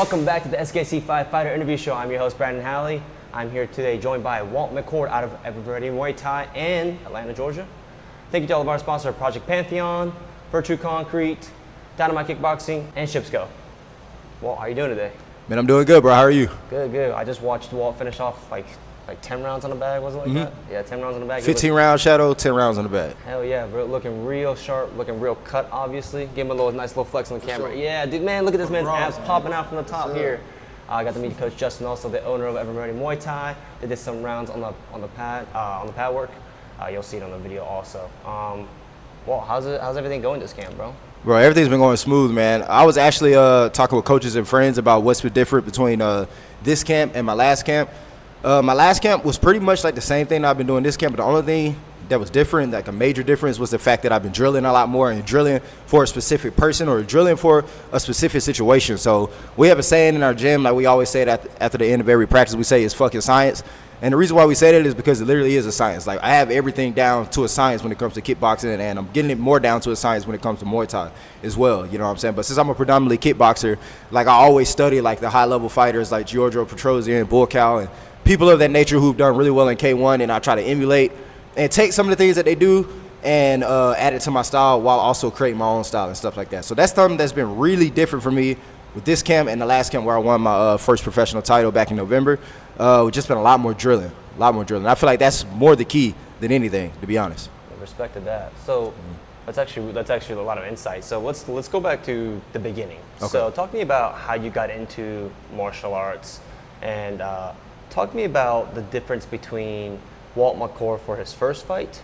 welcome back to the SKC 5 Fighter Interview Show. I'm your host, Brandon Halley. I'm here today joined by McCord out of Everready Muay Thai in Atlanta, Georgia. Thank you to all of our sponsors, Project Pantheon, Virtue Concrete, Dynamite Kickboxing, and Shipsco. Walt, how are you doing today? Man, I'm doing good, bro. How are you? Good, good. I just watched Walt finish off like 10 rounds on the bag, was it like that? Yeah, 10 rounds on the bag. 15 round shadow, 10 rounds on the bag. Hell yeah, bro. Looking real sharp, looking real cut, obviously. Give him a little nice little flex on the camera. Yeah, dude, man, look at this man's abs popping out from the top here. I got to meet Coach Justin, also the owner of Everready Muay Thai. They did some rounds on the pad work. You'll see it on the video also. Well, how's everything going this camp, bro? Bro, everything's been going smooth, man. I was actually talking with coaches and friends about what's been different between this camp and my last camp. My last camp was pretty much like the same thing I've been doing this camp, but the only thing that was different, like a major difference, was the fact that I've been drilling a lot more and drilling for a specific person or drilling for a specific situation. So we have a saying in our gym, like we always say that after the end of every practice, we say it's fucking science. And the reason why we say that is because it literally is a science. Like, I have everything down to a science when it comes to kickboxing, and I'm getting it more down to a science when it comes to Muay Thai as well, you know what I'm saying? But since I'm a predominantly kickboxer, like, I always study, like, the high-level fighters like Giorgio Petrosian, Bullcow, and people of that nature who've done really well in K1, and I try to emulate and take some of the things that they do and add it to my style while also creating my own style and stuff like that. So that's something that's been really different for me with this camp and the last camp where I won my first professional title back in November. We've just been a lot more drilling, I feel like that's more the key than anything, to be honest. I respected that. So that's actually a lot of insight. So let's go back to the beginning. Okay. So talk to me about how you got into martial arts, and talk to me about the difference between Walt McCord for his first fight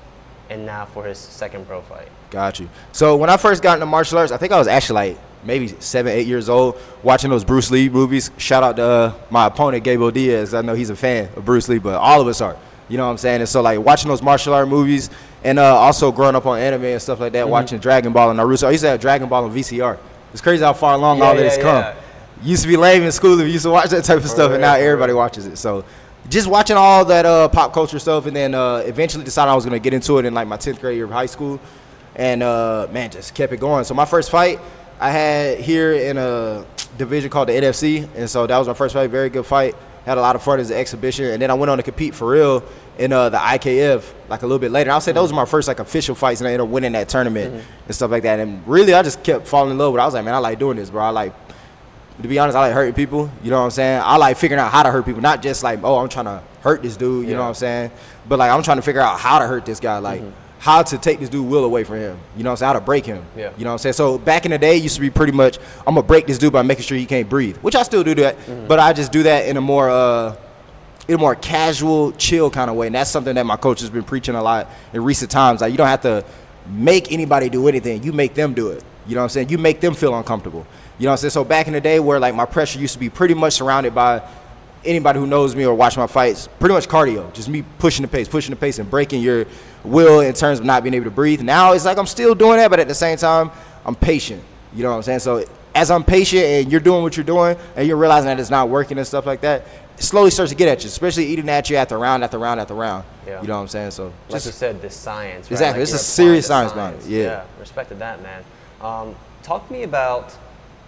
and now for his second pro fight. Got you. So when I first got into martial arts, I think I was actually like maybe 7, 8 years old, watching those Bruce Lee movies. Shout out to my opponent, Gabriel Diaz. I know he's a fan of Bruce Lee, but all of us are. You know what I'm saying? And so, like, watching those martial art movies and also growing up on anime and stuff like that, watching Dragon Ball and Naruto. I used to have Dragon Ball on VCR. It's crazy how far along all that has come. Used to be lame in school if you used to watch that type of stuff, and now everybody watches it. So just watching all that pop culture stuff, and then eventually decided I was going to get into it in, like, my 10th grade year of high school. And, man, just kept it going. So my first fight I had here in a division called the NFC, and so that was my first fight. Very good fight. Had a lot of fun as an exhibition, and then I went on to compete for real in the IKF like a little bit later. I'll say those were my first like official fights, and I ended up winning that tournament and stuff like that. And really, I just kept falling in love with it. I was like, man, I like doing this, bro. I like, to be honest, I like hurting people. You know what I'm saying? I like figuring out how to hurt people, not just like, oh, I'm trying to hurt this dude. You know what I'm saying? But like, I'm trying to figure out how to hurt this guy. Like, how to take this dude will away from him, you know what I'm saying, how to break him, you know what I'm saying. So back in the day, it used to be pretty much, I'm going to break this dude by making sure he can't breathe, which I still do that, but I just do that in a more casual, chill kind of way, and that's something that my coach has been preaching a lot in recent times. Like, you don't have to make anybody do anything, you make them do it, you know what I'm saying, you make them feel uncomfortable, you know what I'm saying. So back in the day where like my pressure used to be pretty much surrounded by anybody who knows me or watch my fights, pretty much cardio, just me pushing the pace and breaking your will in terms of not being able to breathe. Now it's like I'm still doing that, but at the same time, I'm patient. You know what I'm saying? So as I'm patient and you're doing what you're doing and you're realizing that it's not working and stuff like that, it slowly starts to get at you, especially eating at you after round after round after round. Yeah. You know what I'm saying? So like you said, this science, right? Exactly. Like it's a serious science behind it. Yeah. Respected that, man. Talk to me about,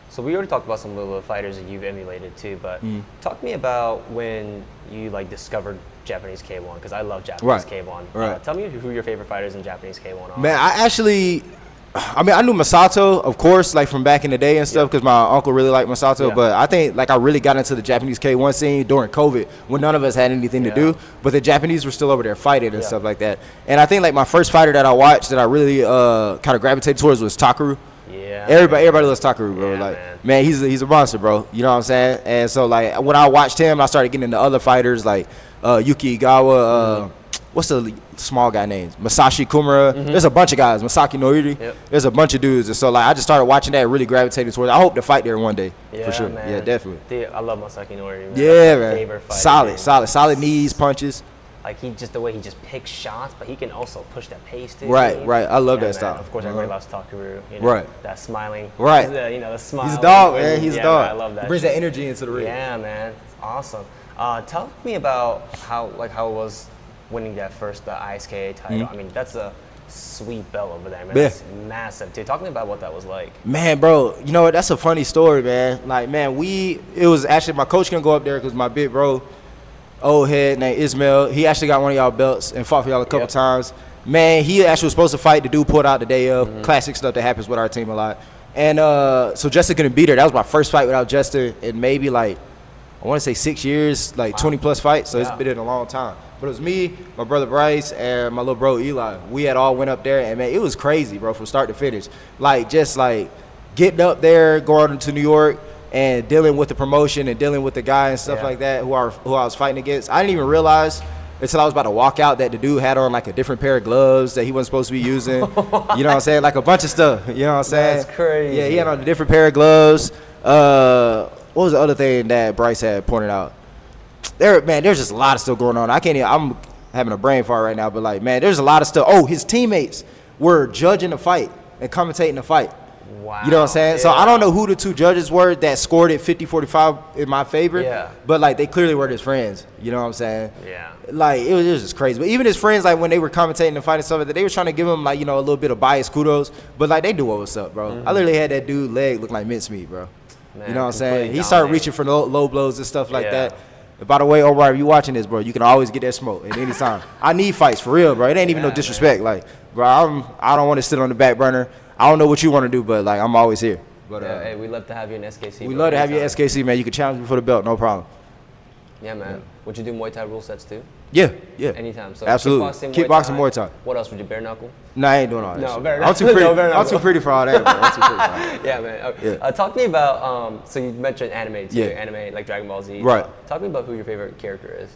so we already talked about some of the fighters that you've emulated too, but talk to me about when you like discovered Japanese K1, because I love Japanese K1. Tell me who your favorite fighters in Japanese K1 are. Man, I knew Masato, of course, like from back in the day and stuff, because my uncle really liked Masato, but I think like I really got into the Japanese K1 scene during COVID when none of us had anything to do, but the Japanese were still over there fighting and stuff like that. And I think like my first fighter that I watched that I really kind of gravitated towards was Takeru. Everybody loves Takeru, bro. Like, man, he's a monster, bro. You know what I'm saying? And so, like, when I watched him, I started getting into other fighters like Yuki Igawa. What's the small guy name? Masashi Kumura. There's a bunch of guys. Masaki Noiri. There's a bunch of dudes. And so, like, I just started watching that and really gravitating towards it. I hope to fight there one day, for sure. Man. Yeah, definitely. Dude, I love Masaki Noiri, man. Yeah, man. Favorite fighter, solid knees, punches. Like, the way he just picks shots, but he can also push that pace too. Right. I love that style. Of course, everybody loves Takeru. You know, that smiling. The smile. He's a dog, man. He's a dog. Man, I love that. He brings that energy into the ring. Yeah, man. It's awesome. Tell me about how it was winning that first ISKA title. I mean, that's a sweet belt over there, man. Yeah. That's massive, too. Talk to me about what that was like. Man, bro, you know what? That's a funny story, man. Like, man, it was actually, my coach couldn't go up there because my big bro, old head named Ismail, he actually got one of y'all belts and fought for y'all a couple times. Man, he actually was supposed to fight. The dude pulled out the day of. Classic stuff that happens with our team a lot. And so Justin couldn't beat her. That was my first fight without Justin in maybe like, I want to say 6 years, like 20-plus fights. So it's been in a long time. But it was me, my brother Bryce, and my little bro Eli. We had all went up there, and, man, it was crazy, bro, from start to finish. Like, just, like, getting up there, going to New York, and dealing with the promotion and dealing with the guy and stuff like that who I was fighting against. I didn't even realize until I was about to walk out that the dude had on, like, a different pair of gloves that he wasn't supposed to be using. You know what I'm saying? Like, a bunch of stuff. You know what I'm saying? That's crazy. Yeah, he had on a different pair of gloves. What was the other thing that Bryce had pointed out? There's just a lot of stuff going on. I'm having a brain fart right now, but, like, man, there's a lot of stuff. Oh, his teammates were judging the fight and commentating the fight. Wow. You know what I'm saying? Yeah. So I don't know who the two judges were that scored it 50-45 in my favor. Yeah. But, like, they clearly were his friends. You know what I'm saying? Yeah. Like, it was just crazy. But even his friends, like, when they were commentating the fight and stuff like that, they were trying to give him, like, you know, a little bit of biased kudos. But, like, they knew what was up, bro. I literally had that dude leg look like mincemeat, bro. Man, you know what I'm saying? He started reaching for low blows and stuff like that. By the way, O'Reilly, if you watching this, bro, you can always get that smoke at any time. I need fights for real, bro. It ain't even no disrespect. Man. Like, bro, I don't want to sit on the back burner. I don't know what you want to do, but, like, I'm always here. But hey, we'd love to have you in SKC. We love to have you in SKC, man. You can challenge me for the belt, no problem. Yeah, man. Would you do Muay Thai rule sets too? Yeah. Anytime. So absolutely. Kickboxing, Muay Thai. What else would you bare knuckle? Nah, I ain't doing all that. No, shit. bare I'm too pretty. I'm too pretty for all that, bro. I'm too pretty for all that. Yeah, man. Okay. Talk to me about. So you mentioned anime too. Anime like Dragon Ball Z. Right. Talk to me about who your favorite character is.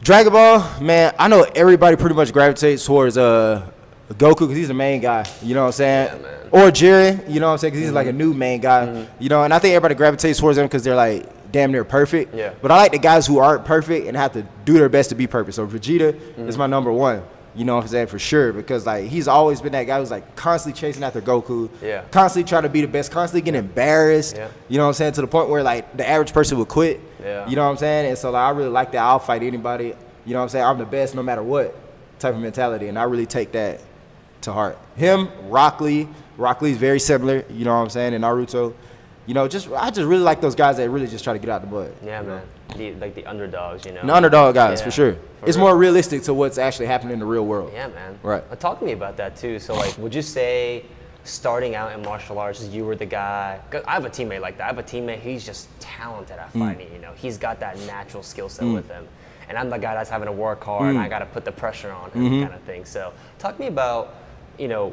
Dragon Ball, man. I know everybody pretty much gravitates towards Goku because he's the main guy. You know what I'm saying? Yeah, man. Or Jiren. You know what I'm saying? Because he's like a new main guy. You know, and I think everybody gravitates towards them because they're like damn near perfect. Yeah. But I like the guys who aren't perfect and have to do their best to be perfect. So Vegeta is my number one. You know what I'm saying? For sure. Because, like, he's always been that guy who's, like, constantly chasing after Goku. Yeah. Constantly trying to be the best. Constantly getting embarrassed. Yeah. You know what I'm saying? To the point where, like, the average person would quit. Yeah. You know what I'm saying? And so, like, I really like that. I'll fight anybody. You know what I'm saying? I'm the best no matter what type of mentality. And I really take that to heart. Him, Rock Lee. Rock Lee's very similar. You know what I'm saying? And Naruto. You know, I just really like those guys that really just try to get out the mud. Yeah, man. Like the underdogs, you know. The underdog guys, for sure. It's more realistic to what's actually happening in the real world. Yeah, man. Right. Talk to me about that too. So, like, would you say starting out in martial arts, you were the guy? 'Cause I have a teammate like that. I have a teammate. He's just talented at fighting. You know, he's got that natural skill set with him. And I'm the guy that's having to work hard, and I got to put the pressure on him, kind of thing. So, talk to me about, you know,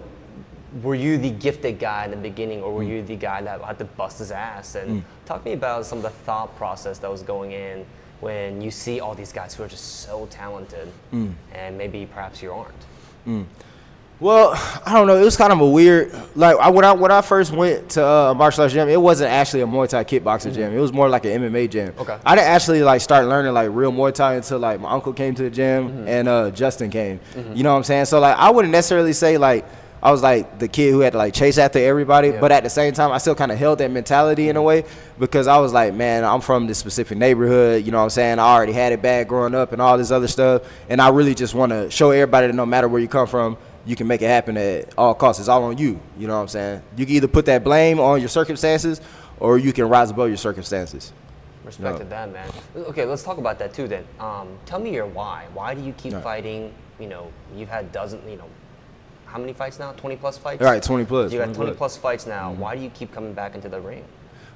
were you the gifted guy in the beginning, or were you the guy that had to bust his ass? And talk to me about some of the thought process that was going in when you see all these guys who are just so talented, and maybe perhaps you aren't. Well, I don't know. It was kind of a weird, like, when I first went to a martial arts gym, it wasn't actually a Muay Thai kickboxing gym. It was more like an MMA gym. Okay. I didn't actually, like, start learning, like, real Muay Thai until, like, my uncle came to the gym and Justin came. You know what I'm saying? So, like, I wouldn't necessarily say, like, I was like the kid who had to like chase after everybody, but at the same time, I still kind of held that mentality in a way because I was like, man, I'm from this specific neighborhood, you know what I'm saying? I already had it bad growing up and all this other stuff, and I really just want to show everybody that no matter where you come from, you can make it happen at all costs. It's all on you, you know what I'm saying? You can either put that blame on your circumstances or you can rise above your circumstances. Respected that, man. Okay, let's talk about that too then. Tell me your why. Why do you keep fighting? You know, you've had dozens, you know, how many fights now? 20 plus fights? All right, 20 plus. You got 20 plus fights now. Why do you keep coming back into the ring?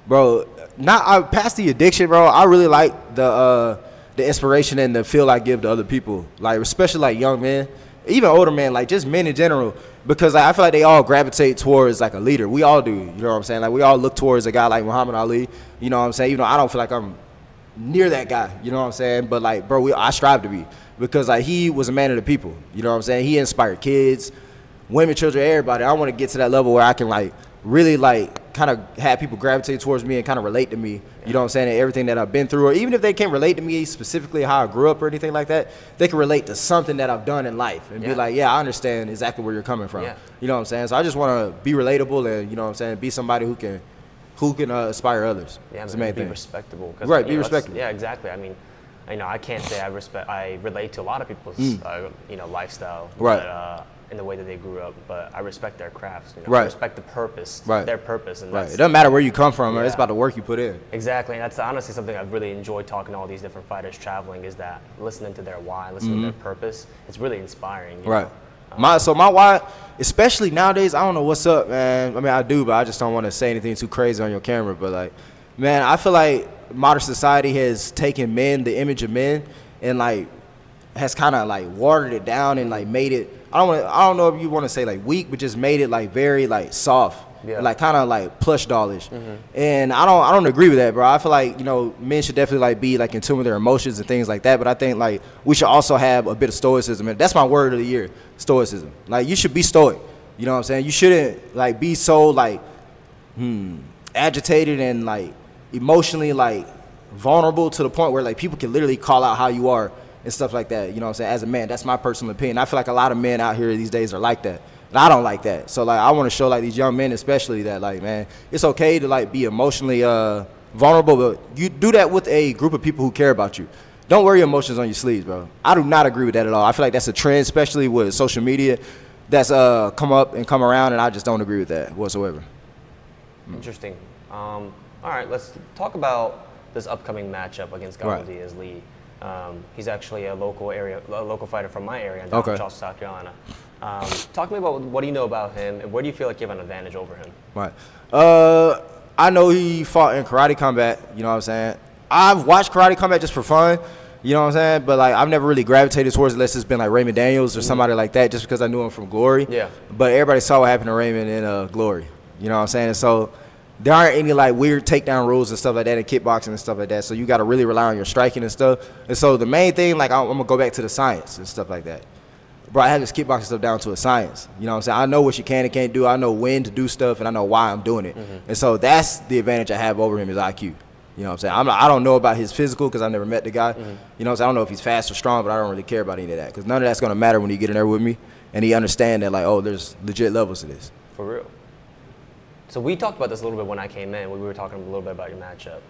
Bro, past the addiction, bro, I really like the inspiration and the feel I give to other people. Like, especially like young men, even older men, like just men in general. Because like, I feel like they all gravitate towards like a leader. We all do, you know what I'm saying? Like we all look towards a guy like Muhammad Ali, you know what I'm saying? Even though I don't feel like I'm near that guy, you know what I'm saying? But like, bro, I strive to be. Because like he was a man of the people, you know what I'm saying? He inspired kids, women, children, everybody. I want to get to that level where I can like really like kind of have people gravitate towards me and kind of relate to me, you know what I'm saying, and everything that I've been through. Or even if they can't relate to me specifically how I grew up or anything like that, they can relate to something that I've done in life and be like, yeah, I understand exactly where you're coming from. You know what I'm saying? So I just want to be relatable and, you know what I'm saying, be somebody who can inspire others. Yeah, that's the main be thing. Respectable. Right, be respectable. Yeah, exactly. I mean, you know, I can't say I relate to a lot of people's, you know, lifestyle. Right. But, in the way that they grew up, but I respect their crafts. You know? Right. I respect the purpose, Right. their purpose. And Right. It doesn't matter where you come from, yeah. It's about the work you put in. Exactly, and that's honestly something I've really enjoyed talking to all these different fighters traveling, is that listening to their why, listening to their purpose. It's really inspiring. You Right. know? My why, especially nowadays, I don't know what's up, man. I mean, I do, but I just don't want to say anything too crazy on your camera. But like, man, I feel like modern society has taken men, the image of men, and like has kind of like watered it down and like made it. I don't know if you want to say like weak, but just made it like very like soft. Yeah. Like kind of like plush dollish. And I don't agree with that, bro. I feel like, you know, men should definitely like be like in tune with their emotions and things like that, but I think like we should also have a bit of stoicism, and that's my word of the year, stoicism. Like you should be stoic, you know what I'm saying? You shouldn't like be so like agitated and like emotionally like vulnerable to the point where like people can literally call out how you are and stuff like that, you know what I'm saying? As a man, that's my personal opinion. I feel like a lot of men out here these days are like that. And I don't like that. So like I want to show like these young men especially that like, man, it's okay to like be emotionally vulnerable, but you do that with a group of people who care about you. Don't wear your emotions on your sleeves, bro. I do not agree with that at all. I feel like that's a trend, especially with social media, that's come up and come around, and I just don't agree with that whatsoever. Interesting. All right, let's talk about this upcoming matchup against Gabriel Diaz-Lee. He's actually a local fighter from my area in Charleston, South Carolina. Talk to me about what do you know about him, and where do you feel like you have an advantage over him? Right. I know he fought in karate combat, you know what I'm saying? I've watched karate combat just for fun, you know what I'm saying? But like I've never really gravitated towards it unless it's been like Raymond Daniels or somebody like that, just because I knew him from Glory. Yeah. But everybody saw what happened to Raymond in Glory, you know what I'm saying? And so there aren't any like weird takedown rules and stuff like that in kickboxing and stuff like that. So you got to really rely on your striking and stuff. And so the main thing, like I'm gonna go back to the science and stuff like that. Bro, I have this kickboxing stuff down to a science. You know what I'm saying? I know what you can and can't do. I know when to do stuff, and I know why I'm doing it. And so that's the advantage I have over him is IQ. You know what I'm saying? I don't know about his physical because I never met the guy. You know what I'm saying? I don't know if he's fast or strong, but I don't really care about any of that because none of that's going to matter when he get in there with me and he understand that, like, oh, there's legit levels to this. For real. So we talked about this a little bit when I came in. We were talking a little bit about your matchup.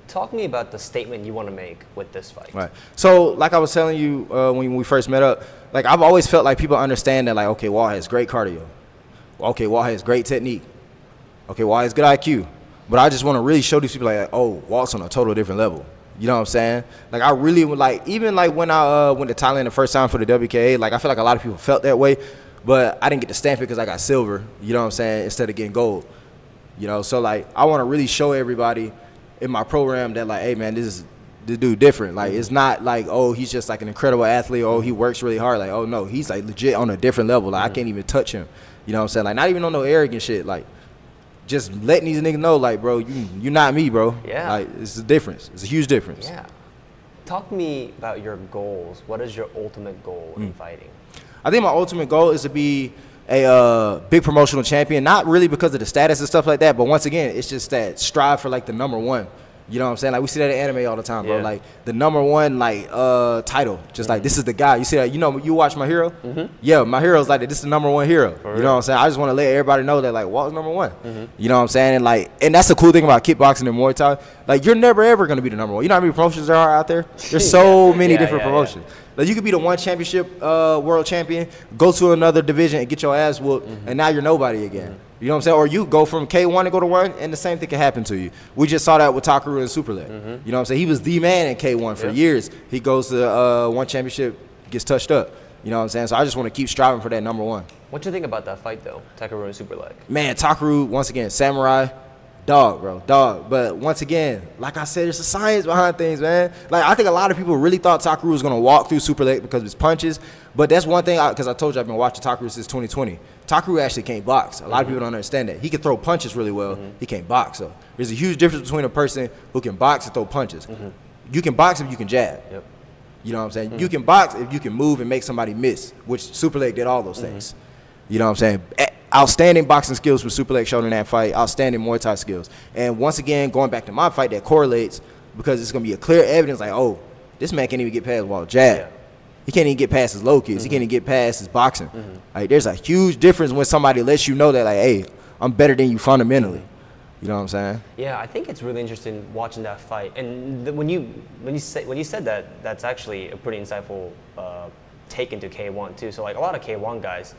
Talk to me about the statement you want to make with this fight. Right. So, like I was telling you when we first met up, like I've always felt like people understand that, like, okay, Walt has great cardio. Okay, Walt has great technique. Okay, Walt has good IQ. But I just want to really show these people, like, oh, Walt's on a total different level. You know what I'm saying? Like, I really would, like, even like when I went to Thailand the first time for the WKA, like I feel like a lot of people felt that way, but I didn't get to stamp it because I got silver. You know what I'm saying? Instead of getting gold. You know, so like I want to really show everybody in my program that, like, hey man, this dude different. Like it's not like, oh, he's just like an incredible athlete, or, oh, he works really hard. Like, oh no, he's like legit on a different level. Like I can't even touch him. You know what I'm saying? Like not even on no arrogant shit. Like just letting these niggas know, like, bro, you're not me, bro. Yeah. Like it's a difference. It's a huge difference. Yeah. Talk to me about your goals. What is your ultimate goal in fighting? I think my ultimate goal is to be a big promotional champion, not really because of the status and stuff like that, but once again, it's just that strive for like the #1. You know what I'm saying? Like we see that in anime all the time, bro. Yeah. Like the #1 like title, just like this is the guy. You see that? You know, you watch My Hero? Yeah, My Hero's like that. This is the #1 hero. You know what I'm saying? I just want to let everybody know that like Walt's #1. You know what I'm saying? And like, and that's the cool thing about kickboxing and Muay Thai. Like you're never ever gonna be the #1. You know how many promotions there are out there? There's so many different promotions. Like you could be the one championship world champion, go to another division and get your ass whooped, and now you're nobody again. You know what I'm saying? Or you go from K1 to go to 1, and the same thing can happen to you. We just saw that with Takaru and Super Leg. You know what I'm saying? He was the man in K1 for years. He goes to one championship, gets touched up. You know what I'm saying? So I just want to keep striving for that #1. What you think about that fight though, Takaru and Super Leg? Man, Takaru, once again, samurai. Dog, bro, dog. But once again, like I said, there's a science behind things, man. Like I think a lot of people really thought Takaru was gonna walk through Super Leg because of his punches. But that's one thing, because I told you I've been watching Takaru since 2020. Takaru actually can't box. A lot of people don't understand that. He can throw punches really well. He can't box. So there's a huge difference between a person who can box and throw punches. You can box if you can jab. You know what I'm saying? You can box if you can move and make somebody miss, which Super Leg did all those things. You know what I'm saying? Outstanding boxing skills with Super Leg shown in that fight. Outstanding Muay Thai skills. And once again, going back to my fight, that correlates because it's going to be a clear evidence like, oh, this man can't even get past Walt jab. He can't even get past his low kicks. He can't even get past his boxing. Like, there's a huge difference when somebody lets you know that, like, hey, I'm better than you fundamentally. You know what I'm saying? Yeah, I think it's really interesting watching that fight. And when you said that, that's actually a pretty insightful take into K1 too. So like a lot of K1 guys,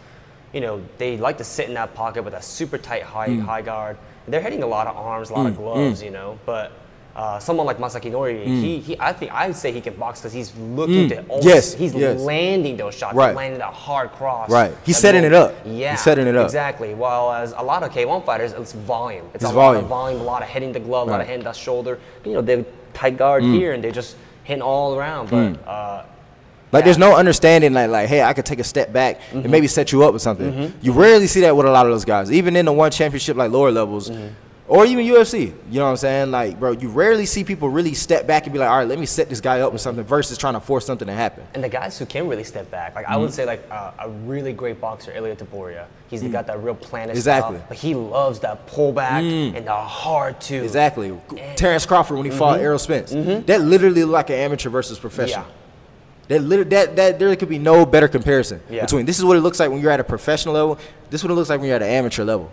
you know, they like to sit in that pocket with a super tight high guard. They're hitting a lot of arms, a lot of gloves, you know, but someone like Masaki Nori, I'd say he can box because he's looking to always, he's landing those shots, landing a hard cross. Right, he's setting it up. Yeah, he's setting it up. Exactly. While as a lot of K1 fighters, it's volume. It's a lot of volume, a lot of hitting the glove, a lot of hitting the shoulder. You know, they're tight guard here and they're just hitting all around. But like there's no understanding like hey, I could take a step back and maybe set you up with something. You rarely see that with a lot of those guys, even in the one championship like lower levels. Or even UFC, you know what I'm saying? Like, bro, you rarely see people really step back and be like, all right, let me set this guy up with something versus trying to force something to happen. And the guys who can really step back, like I would say like a really great boxer, Ilia Topuria. He's got that real planet style, but he loves that pullback and the hard two. Exactly. Terrence Crawford when he fought Errol Spence. That literally looked like an amateur versus professional. That there could be no better comparison between. This is what it looks like when you're at a professional level. This is what it looks like when you're at an amateur level.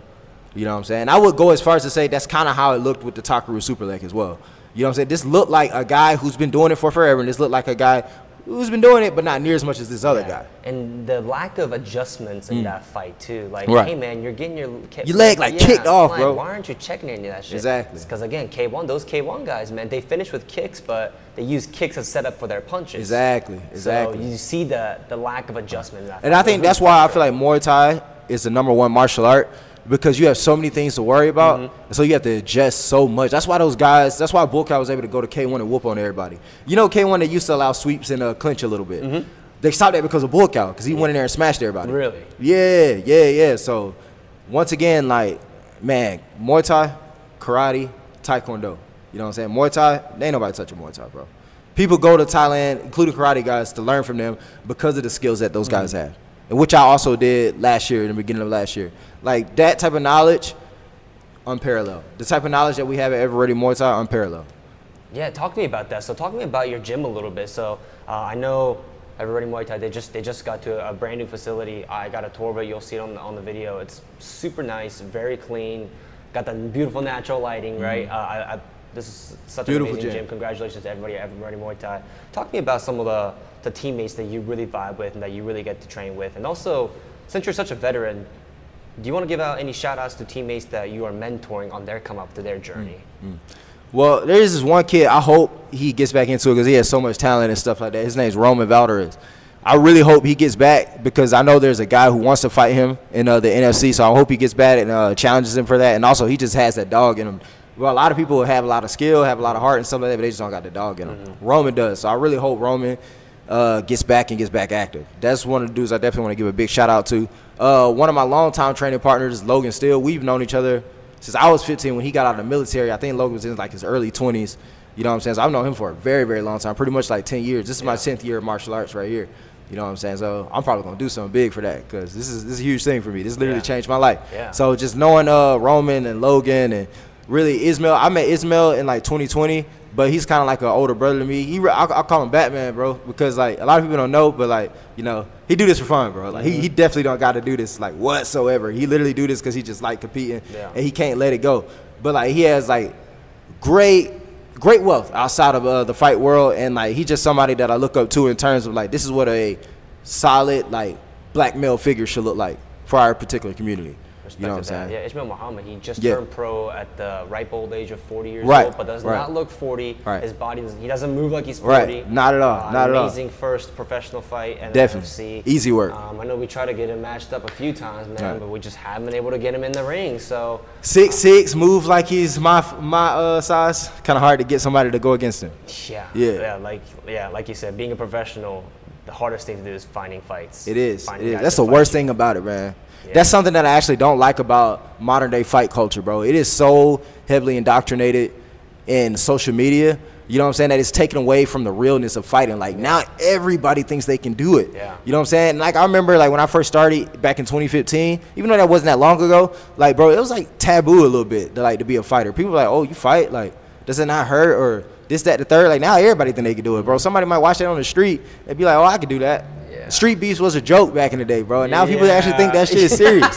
You know what I'm saying? I would go as far as to say that's kind of how it looked with the Takaru Super Leg as well. You know what I'm saying? This looked like a guy who's been doing it for forever, and this looked like a guy who's been doing it, but not near as much as this other guy. And the lack of adjustments in that fight too. Like, hey man, you're getting your leg like kicked off, bro. Why aren't you checking any of that shit? Exactly. Because again, those K1 guys, man, they finish with kicks, but they use kicks as setup for their punches. Exactly. So you see the lack of adjustment in that and I think that's why I feel like Muay Thai is the #1 martial art. Because you have so many things to worry about, and so you have to adjust so much. That's why those guys, that's why Bullcow was able to go to K1 and whoop on everybody. You know, K1, they used to allow sweeps and clinch a little bit. They stopped that because of Bullcow, because he went in there and smashed everybody. Really? Yeah. So, once again, like, man, Muay Thai, karate, Taekwondo. You know what I'm saying? Muay Thai, there ain't nobody touching Muay Thai, bro. People go to Thailand, including karate guys, to learn from them because of the skills that those guys have. And which I also did last year, in the beginning of last year. Like, that type of knowledge, unparalleled. The type of knowledge that we have at Ever Ready Muay Thai, unparalleled. Yeah, talk to me about that. So talk to me about your gym a little bit. So I know Ever Ready Muay Thai, they just got to a brand new facility. I got a tour of it. You'll see it on the video. It's super nice, very clean. Got the beautiful natural lighting, right? This is such an amazing gym. Congratulations to everybody at Ever Ready Muay Thai. Talk to me about some of the teammates that you really vibe with and that you really get to train with. And also, since you're such a veteran, do you want to give out any shout outs to teammates that you are mentoring on their come up to their journey? Well, there is this one kid, I hope he gets back into it because he has so much talent and stuff like that. His name's Roman Valderez. I really hope he gets back because I know there's a guy who wants to fight him in the NFC, so I hope he gets back and challenges him for that. And also, he just has that dog in him. Well, a lot of people have a lot of skill, have a lot of heart and stuff like that, but they just don't got the dog in them. Roman does. So I really hope Roman gets back and gets back active. That's one of the dudes I definitely want to give a big shout out to. One of my longtime training partners, Logan Steele. We've known each other since I was 15 when he got out of the military. I think Logan was in like his early 20s. You know what I'm saying? So I've known him for a very, very long time, pretty much like 10 years. This is my 10th year of martial arts right here. You know what I'm saying? So I'm probably going to do something big for that because this is a huge thing for me. This literally changed my life. So just knowing Roman and Logan and really Ismail. I met Ismail in like 2020, but he's kind of like an older brother to me. I call him Batman, bro, because like a lot of people don't know, but like, you know, he do this for fun, bro. Like he definitely don't got to do this like whatsoever. He literally do this because he just like competing and he can't let it go. But like he has like great wealth outside of the fight world, and like he's just somebody that I look up to in terms of like this is what a solid like black male figure should look like for our particular community. You know what I'm saying? Yeah, Ismail Muhammad, he just turned pro at the ripe old age of 40 years old, but does not look 40. His body, he doesn't move like he's 40. Not at all. Not at all. Amazing first professional fight in Definitely. NFC. Easy work. I know we tried to get him matched up a few times, man, but we just haven't been able to get him in the ring. So 6'6", moves like he's my size. Kind of hard to get somebody to go against him. Yeah. Like you said, being a professional, the hardest thing to do is finding fights. It is. That's the worst thing about it, man. That's something that I actually don't like about modern day fight culture, bro. It is so heavily indoctrinated in social media, you know what I'm saying, that it's taken away from the realness of fighting. Like now everybody thinks they can do it. You know what I'm saying? Like I remember like when I first started back in 2015, even though that wasn't that long ago, like bro, it was like taboo a little bit to be a fighter. People were like, oh, you fight? Like, does it not hurt? Or this, that, the third? Like now everybody think they can do it, bro. Somebody might watch that on the street and be like, oh, I can do that. Street beefs was a joke back in the day, bro. And now people actually think that shit is serious.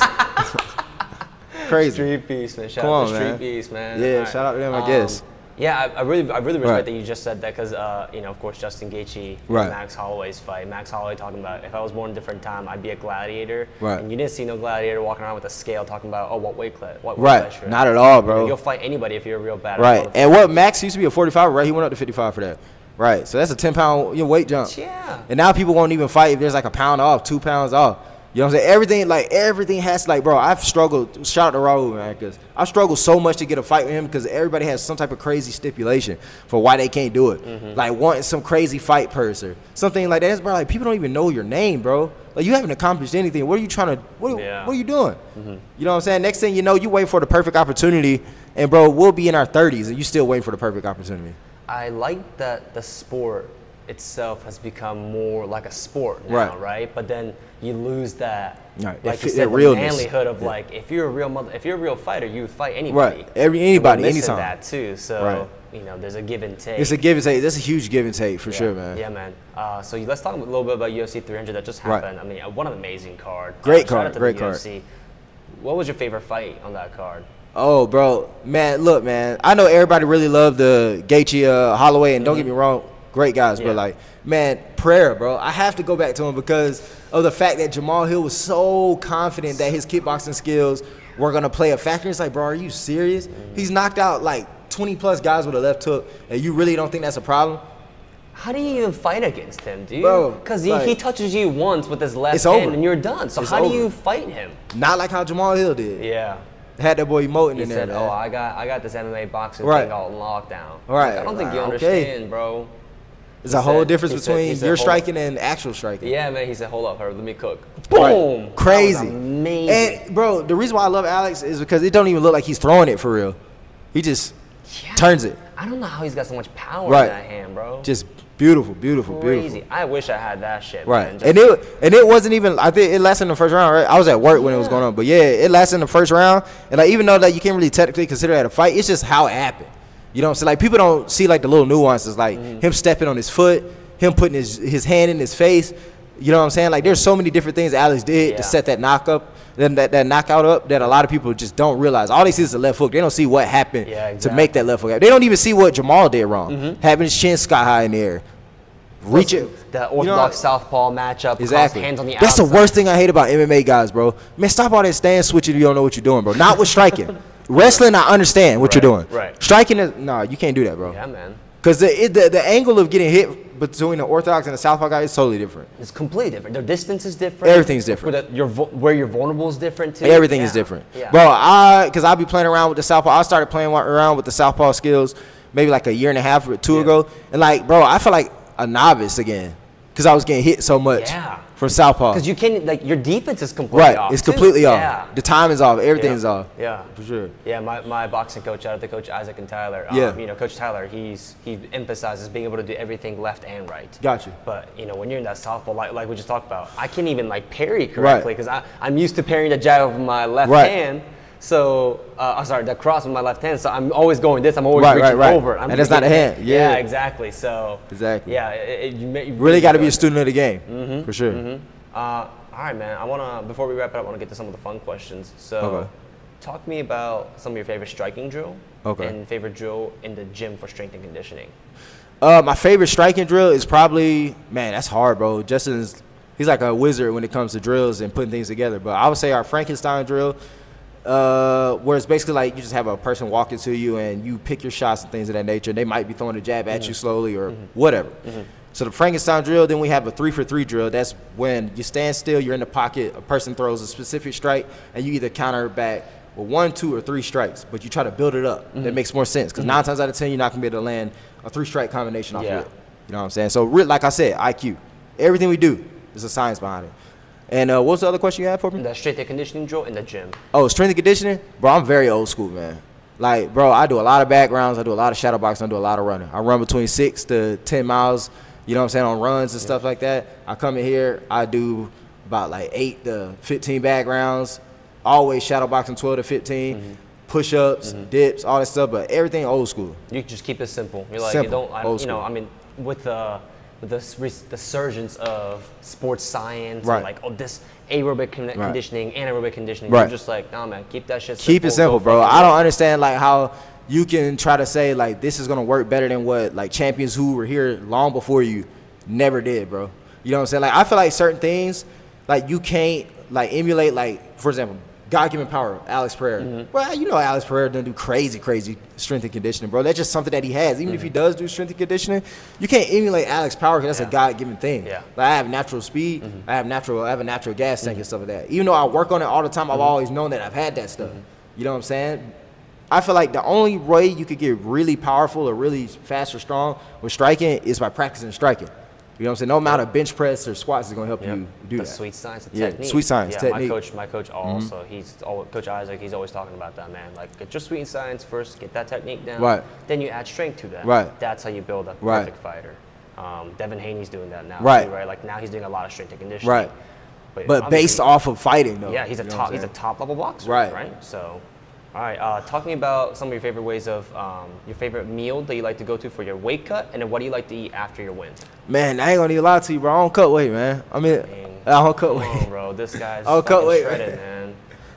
Crazy. Street beefs, man. Shout out to Street beefs, man. Yeah, shout out to them, I guess. Yeah, I really respect that you just said that because, you know, of course, Justin Gaethje and Max Holloway's fight. Max Holloway talking about, if I was born a different time, I'd be a gladiator. Right. And you didn't see no gladiator walking around with a scale talking about, oh, what weight class? Right. Not at all, bro. You know, you'll fight anybody if you're a real badass. Right. And what Max used to be a 45, right? He went up to 55 for that. Right. So that's a 10-pound weight jump. Yeah. And now people won't even fight if there's like a pound off, 2 pounds off. You know what I'm saying? Everything has to, bro, I've struggled. Shout out to Raul, man, because I've struggled so much to get a fight with him because everybody has some type of crazy stipulation for why they can't do it. Like wanting some crazy fight purse or something like that. Bro, like people don't even know your name, bro. Like you haven't accomplished anything. What are you trying to, what are you doing? You know what I'm saying? Next thing you know, you wait for the perfect opportunity and, bro, we'll be in our 30s and you still waiting for the perfect opportunity. I like that the sport itself has become more like a sport now, right? But then you lose that, like you said, the manlyhood of like if you're a real fighter, you would fight anybody. Right, anybody, anytime. That too, so you know, there's a give and take. It's a give and take. That's a huge give and take for sure, man. Yeah, man. So let's talk a little bit about UFC 300 that just happened. I mean, what an amazing card. Great card, great card. What was your favorite fight on that card? Oh, bro, man, look, man. I know everybody really loved the Gaethje Holloway, and don't get me wrong. Great guys, but like, man, prayer, bro. I have to go back to him because of the fact that Jamal Hill was so confident that his kickboxing skills were going to play a factor. It's like, bro, are you serious? He's knocked out like 20-plus guys with a left hook, and you really don't think that's a problem? How do you even fight against him, dude? Bro, because he touches you once with his left hand and you're done. So how do you fight him? Not like how Jamal Hill did. Yeah. Had that boy emoting in there. He said, oh, I got this MMA boxing thing all in lockdown. Right. Like, I don't think you understand, bro. There's a whole difference between your striking and actual striking. Yeah, man. He said, hold up, let me cook. Boom! Right. Crazy. Amazing. And, bro, the reason why I love Alex is because it don't even look like he's throwing it for real. He just turns it. I don't know how he's got so much power in that hand, bro. Just beautiful, beautiful, crazy. beautiful. I wish I had that shit, man. And it wasn't even, I think it lasted in the first round, right? I was at work when it was going on. But, yeah, it lasted in the first round. And, like, even though that you can't really technically consider that a fight, it's just how it happened. You know what I'm saying? Like, people don't see, like, the little nuances, like him stepping on his foot, him putting his hand in his face. You know what I'm saying? Like, there's so many different things Alex did to set that that knockout up that a lot of people just don't realize. All they see is the left hook. They don't see what happened to make that left hook. They don't even see what Jamal did wrong. Having his chin sky high in the air. Reach it. The orthodox southpaw matchup. Exactly. Hands on the That's the worst thing I hate about MMA guys, bro. Man, stop all that stand switching if you don't know what you're doing, bro. Not with striking. Wrestling, I understand what you're doing. Right. Striking is, nah, you can't do that, bro. Yeah, man. Because the angle of getting hit between the orthodox and the southpaw guy is totally different. It's completely different. Their distance is different. Everything's different. Where you're vulnerable is different too. Everything is different. Yeah. Bro, because I'll be playing around with the southpaw. I started playing around with the southpaw skills maybe like a year and a half or two ago. And like, bro, I feel like a novice again because I was getting hit so much from southpaw. Because you can't, like, your defense is completely off. It's completely off. Yeah. The time is off. Everything is off. Yeah. For sure. Yeah, my boxing coach, out of the coach Isaac and Tyler. You know, Coach Tyler, he emphasizes being able to do everything left and right. Got you. But, you know, when you're in that southpaw, like we just talked about, I can't even, like, parry correctly because I'm used to parrying the jab with my left hand. So, the cross with my left hand. So I'm always going this. I'm always reaching over. And it's not a hand. Yeah, exactly. So. Exactly. Yeah, you really got to be a student of the game, for sure. All right, man. Before we wrap it up, I want to get to some of the fun questions. So, talk to me about some of your favorite striking drill and favorite drill in the gym for strength and conditioning. My favorite striking drill is probably, man, that's hard, bro. Justin's, he's like a wizard when it comes to drills and putting things together. But I would say our Frankenstein drill, where it's basically like you just have a person walking to you and you pick your shots and things of that nature. They might be throwing a jab at you slowly or whatever. So the Frankenstein drill, then we have a 3-for-3 drill. That's when you stand still, you're in the pocket, a person throws a specific strike, and you either counter back with 1, 2, or 3 strikes, but you try to build it up. That makes more sense because 9 times out of 10, you're not going to be able to land a 3-strike combination off of it. You know what I'm saying? So like I said, IQ. Everything we do, there's a science behind it. And what's the other question you had for me? The strength and conditioning drill in the gym. Oh, strength and conditioning? Bro, I'm very old school, man. Like, bro, I do a lot of backgrounds. I do a lot of shadow boxing. I do a lot of running. I run between 6 to 10 miles, you know what I'm saying, on runs and stuff like that. I come in here, I do about like 8 to 15 backgrounds, always shadow boxing 12 to 15, push-ups, dips, all that stuff, but everything old school. You just keep it simple. You're like, simple. you know, I mean, with the resurgence of sports science, Right. and like, oh, this aerobic conditioning, anaerobic conditioning. Right. You're just like, nah, man, keep that shit simple. Keep it simple, Go bro. fucking I do don't it. understand like how you can try to say like this is gonna work better than what like champions who were here long before you never did, bro. You know what I'm saying? Like I feel like certain things like you can't like emulate, like for example, God-given power, Alex Pereira. Well, you know Alex Pereira doesn't do crazy strength and conditioning, bro. That's just something that he has. Even if he does do strength and conditioning, you can't emulate Alex power because that's a God-given thing. Yeah. Like I have natural speed, I have a natural gas tank and stuff like that. Even though I work on it all the time, I've always known that I've had that stuff. You know what I'm saying? I feel like the only way you could get really powerful or really fast or strong with striking is by practicing striking. You know what I'm saying? No amount of bench press or squats is going to help you do the that. sweet science of Yeah, technique. sweet science, technique. My coach also, Coach Isaac, he's always talking about that, man. Like, get your sweet science first, get that technique down. Right. Then you add strength to that. Right. That's how you build a Right. perfect fighter. Devin Haney's doing that now, Right. too, right? Like, now he's doing a lot of strength and conditioning. Right. But based obviously- off of fighting, though. Yeah, he's a You know what I'm he's a saying? top level boxer, Right. So, all right, talk to me about some of your favorite ways of your favorite meal that you like to go to for your weight cut, and then what do you like to eat after your win? Man, I ain't gonna need a lie to you, bro. I don't cut weight, man. I mean, I don't cut Come weight. on, bro, this guy's I'll cut fucking weight, shredded, man. man.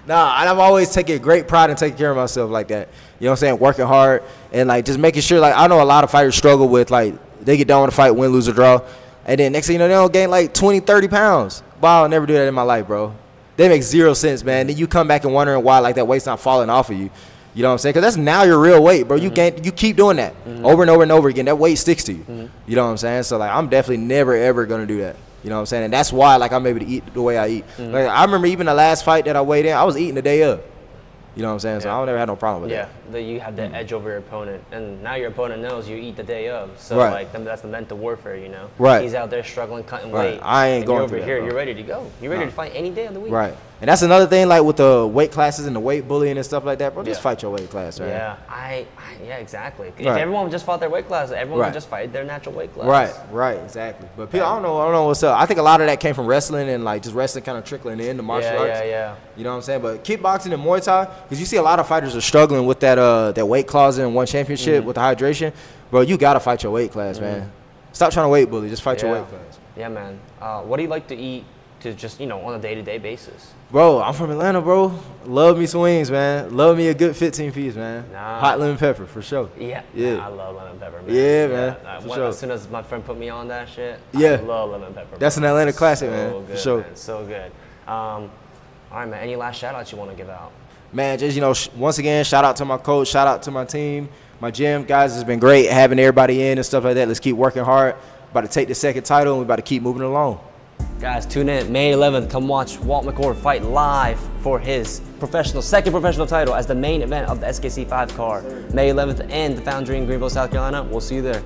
Nah, and I've always taken great pride in taking care of myself like that. You know what I'm saying? Working hard and like just making sure. Like I know a lot of fighters struggle with like they get done with a fight, win, lose, or draw, and then next thing you know they don't gain like 20, 30 pounds. But I'll never do that in my life, bro. They make zero sense, man. Then you come back and wondering why like that weight's not falling off of you. You know what I'm saying? Because that's now your real weight, bro. You keep doing that over and over and over again. That weight sticks to you. You know what I'm saying? So like I'm definitely never ever gonna do that. You know what I'm saying? And that's why like I'm able to eat the way I eat. Like I remember even the last fight that I weighed in, I was eating the day of. You know what I'm saying? So I don't ever have no problem with that. Yeah, you have that edge over your opponent, and now your opponent knows you eat the day of. So Right. like that's the mental warfare, you know. Right. He's out there struggling, cutting Right. weight. I ain't and going you're through over that, here. bro. You're ready to go. You're ready to fight any day of the week. Right. And that's another thing, like with the weight classes and the weight bullying and stuff like that, bro. Just Yeah. fight your weight class, right? Yeah, yeah, exactly. If Right. everyone just fought their weight class, everyone Right. would just fight their natural weight class. Right, exactly. But people, I don't know what's up. I think a lot of that came from wrestling and like just wrestling kind of trickling into martial arts. Yeah. You know what I'm saying? But kickboxing and Muay Thai, because you see a lot of fighters are struggling with that weight clause in one championship with the hydration. Bro, you gotta fight your weight class, man. Stop trying to weight bully. Just fight your weight class. Yeah, man. What do you like to eat to just on a day-to-day basis? Bro, I'm from Atlanta, bro. Love me some wings, man. Love me a good 15 piece, man. Nah. Hot lemon pepper for sure. Yeah, Yeah. I love lemon pepper, man. Yeah, man, for sure. As soon as my friend put me on that shit, Yeah. I love lemon pepper. That's bro. an Atlanta classic, So man, good, for sure. Man. So good. All right, man. Any last shout-outs you want to give out? Man, just, once again, shout out to my coach, shout out to my team, my gym. Guys, it's been great having everybody in and stuff like that. Let's keep working hard. About to take the second title, and we're about to keep moving along. Guys, tune in May 11th. Come watch Walt McCord fight live for his second professional title as the main event of the SKC 5 card. May 11th and the Foundry in Greenville, South Carolina. We'll see you there.